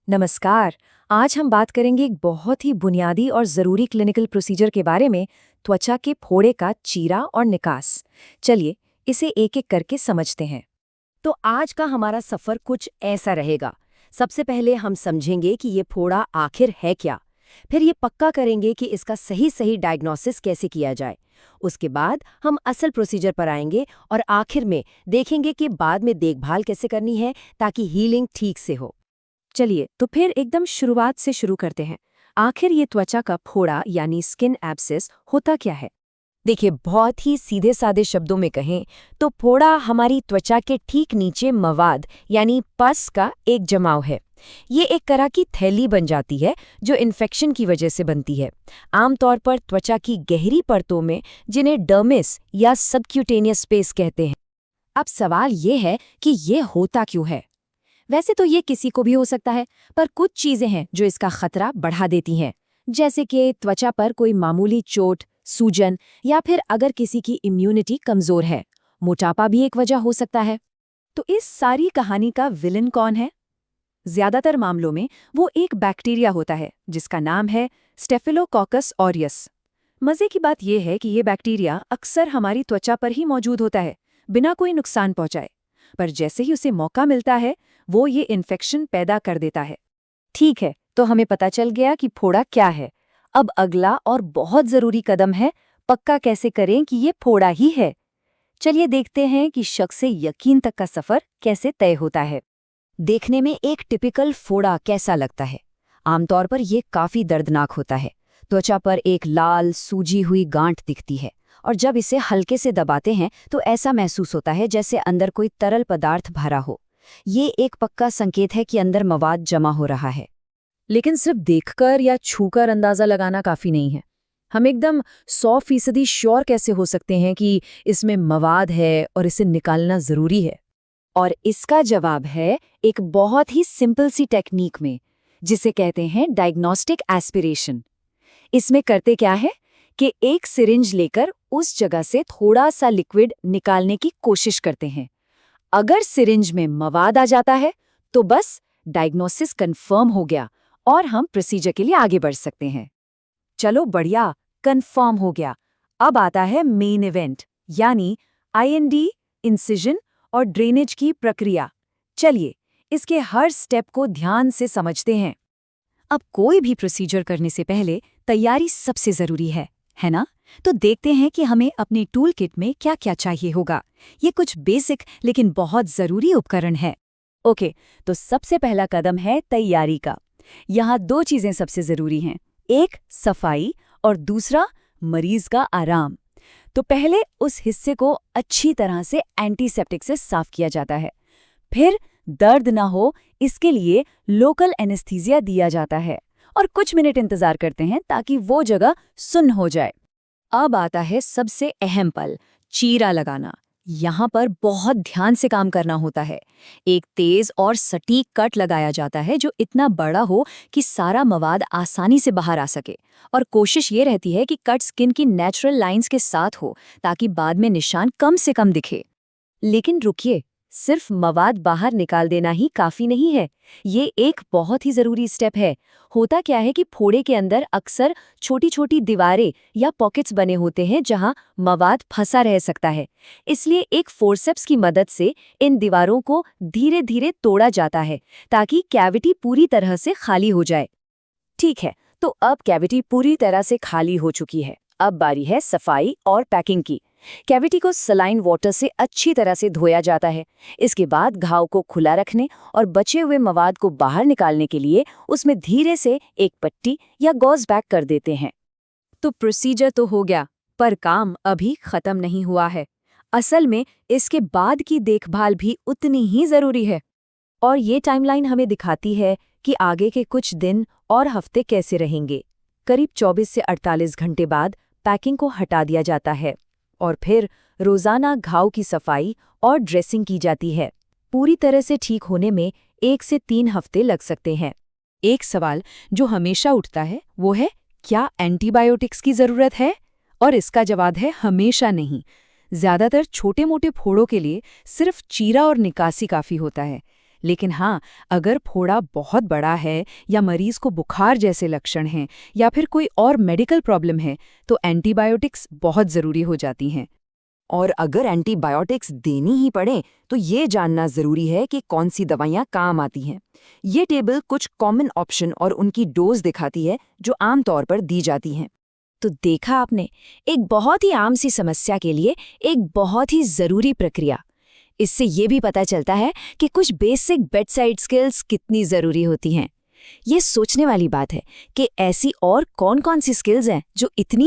नमस्कार। आज हम बात करेंगे एक बहुत ही बुनियादी और ज़रूरी क्लिनिकल प्रोसीजर के बारे में, त्वचा के फोड़े का चीरा और निकास। चलिए इसे एक एक करके समझते हैं। तो आज का हमारा सफर कुछ ऐसा रहेगा। सबसे पहले हम समझेंगे कि ये फोड़ा आखिर है क्या। फिर ये पक्का करेंगे कि इसका सही सही डायग्नोसिस कैसे किया जाए। उसके बाद हम असल प्रोसीजर पर आएंगे और आखिर में देखेंगे कि बाद में देखभाल कैसे करनी है ताकि हीलिंग ठीक से हो। चलिए तो फिर एकदम शुरुआत से शुरू करते हैं। आखिर ये त्वचा का फोड़ा यानी स्किन एब्सेस होता क्या है? देखिए, बहुत ही सीधे सादे शब्दों में कहें तो फोड़ा हमारी त्वचा के ठीक नीचे मवाद यानी पस का एक जमाव है। ये एक तरह की थैली बन जाती है जो इन्फेक्शन की वजह से बनती है, आमतौर पर त्वचा की गहरी परतों में, जिन्हें डर्मिस या सबक्यूटेनियस स्पेस कहते हैं। अब सवाल ये है कि ये होता क्यों है? वैसे तो ये किसी को भी हो सकता है, पर कुछ चीजें हैं जो इसका खतरा बढ़ा देती हैं, जैसे कि त्वचा पर कोई मामूली चोट, सूजन, या फिर अगर किसी की इम्यूनिटी कमजोर है। मोटापा भी एक वजह हो सकता है। तो इस सारी कहानी का विलन कौन है? ज्यादातर मामलों में वो एक बैक्टीरिया होता है जिसका नाम है स्टेफिलोकोकस ऑरियस। मजे की बात यह है कि ये बैक्टीरिया अक्सर हमारी त्वचा पर ही मौजूद होता है, बिना कोई नुकसान पहुंचाए। पर जैसे ही उसे मौका मिलता है, वो ये इन्फेक्शन पैदा कर देता है। ठीक है, तो हमें पता चल गया कि फोड़ा क्या है। अब अगला और बहुत जरूरी कदम है, पक्का कैसे करें कि ये फोड़ा ही है। चलिए देखते हैं कि शक से यकीन तक का सफर कैसे तय होता है। देखने में एक टिपिकल फोड़ा कैसा लगता है? आमतौर पर यह काफी दर्दनाक होता है। त्वचा पर एक लाल सूजी हुई गांठ दिखती है और जब इसे हल्के से दबाते हैं तो ऐसा महसूस होता है जैसे अंदर कोई तरल पदार्थ भरा हो। ये एक पक्का संकेत है कि अंदर मवाद जमा हो रहा है। लेकिन सिर्फ देखकर या छूकर अंदाजा लगाना काफी नहीं है। हम एकदम 100% श्योर कैसे हो सकते हैं कि इसमें मवाद है और इसे निकालना जरूरी है? और इसका जवाब है एक बहुत ही सिंपल सी टेक्निक में, जिसे कहते हैं डायग्नोस्टिक एस्पिरेशन। इसमें करते क्या है कि एक सिरिंज लेकर उस जगह से थोड़ा सा लिक्विड निकालने की कोशिश करते हैं। अगर सिरिंज में मवाद आ जाता है तो बस डायग्नोसिस कंफर्म हो गया और हम प्रोसीजर के लिए आगे बढ़ सकते हैं। चलो बढ़िया, कंफर्म हो गया। अब आता है मेन इवेंट, यानी आईएनडी, इंसिजन और ड्रेनेज की प्रक्रिया। चलिए इसके हर स्टेप को ध्यान से समझते हैं। अब कोई भी प्रोसीजर करने से पहले तैयारी सबसे जरूरी है ना? तो देखते हैं कि हमें अपनी टूल किट में क्या क्या चाहिए होगा। ये कुछ बेसिक लेकिन बहुत जरूरी उपकरण है। ओके, तो सबसे पहला कदम है तैयारी का। यहाँ दो चीजें सबसे जरूरी हैं, एक सफाई और दूसरा मरीज का आराम। तो पहले उस हिस्से को अच्छी तरह से एंटीसेप्टिक से साफ किया जाता है। फिर दर्द ना हो इसके लिए लोकल एनेस्थीसिया दिया जाता है और कुछ मिनट इंतजार करते हैं ताकि वो जगह सुन्न हो जाए। अब आता है सबसे अहम पल, चीरा लगाना। यहाँ पर बहुत ध्यान से काम करना होता है। एक तेज और सटीक कट लगाया जाता है जो इतना बड़ा हो कि सारा मवाद आसानी से बाहर आ सके, और कोशिश ये रहती है कि कट स्किन की नेचुरल लाइंस के साथ हो ताकि बाद में निशान कम से कम दिखे। लेकिन रुकिए, सिर्फ मवाद बाहर निकाल देना ही काफी नहीं है। ये एक बहुत ही जरूरी स्टेप है। होता क्या है कि फोड़े के अंदर अक्सर छोटी छोटी दीवारें या पॉकेट्स बने होते हैं जहां मवाद फंसा रह सकता है। इसलिए एक फोर्सेप्स की मदद से इन दीवारों को धीरे धीरे तोड़ा जाता है ताकि कैविटी पूरी तरह से खाली हो जाए। ठीक है, तो अब कैविटी पूरी तरह से खाली हो चुकी है। अब बारी है सफाई और पैकिंग की। कैविटी को सलाइन वाटर से अच्छी तरह से धोया जाता है। इसके बाद घाव को खुला रखने और बचे हुए मवाद को बाहर निकालने के लिए उसमें धीरे से एक पट्टी या गॉज बैग कर देते हैं। तो प्रोसीजर तो हो गया, पर काम अभी खत्म नहीं हुआ है। असल में इसके बाद की देखभाल भी उतनी ही जरूरी है। और ये टाइमलाइन हमें दिखाती है कि आगे के कुछ दिन और हफ्ते कैसे रहेंगे। करीब 24 से 48 घंटे बाद पैकिंग को हटा दिया जाता है और फिर रोजाना घाव की सफाई और ड्रेसिंग की जाती है। पूरी तरह से ठीक होने में 1 से 3 हफ्ते लग सकते हैं। एक सवाल जो हमेशा उठता है वो है, क्या एंटीबायोटिक्स की जरूरत है? और इसका जवाब है हमेशा नहीं। ज्यादातर छोटे मोटे फोड़ों के लिए सिर्फ चीरा और निकासी काफी होता है। लेकिन हाँ, अगर फोड़ा बहुत बड़ा है या मरीज को बुखार जैसे लक्षण हैं या फिर कोई और मेडिकल प्रॉब्लम है तो एंटीबायोटिक्स बहुत ज़रूरी हो जाती हैं। और अगर एंटीबायोटिक्स देनी ही पड़े तो ये जानना ज़रूरी है कि कौन सी दवाइयाँ काम आती हैं। ये टेबल कुछ कॉमन ऑप्शन और उनकी डोज दिखाती है जो आमतौर पर दी जाती हैं। तो देखा आपने, एक बहुत ही आम सी समस्या के लिए एक बहुत ही ज़रूरी प्रक्रिया। इससे ये भी पता चलता है कि कुछ बेसिक बेडसाइड स्किल्स कितनी ज़रूरी होती हैं। ये सोचने वाली बात है कि ऐसी और कौन-कौन सी स्किल्स हैं जो इतनी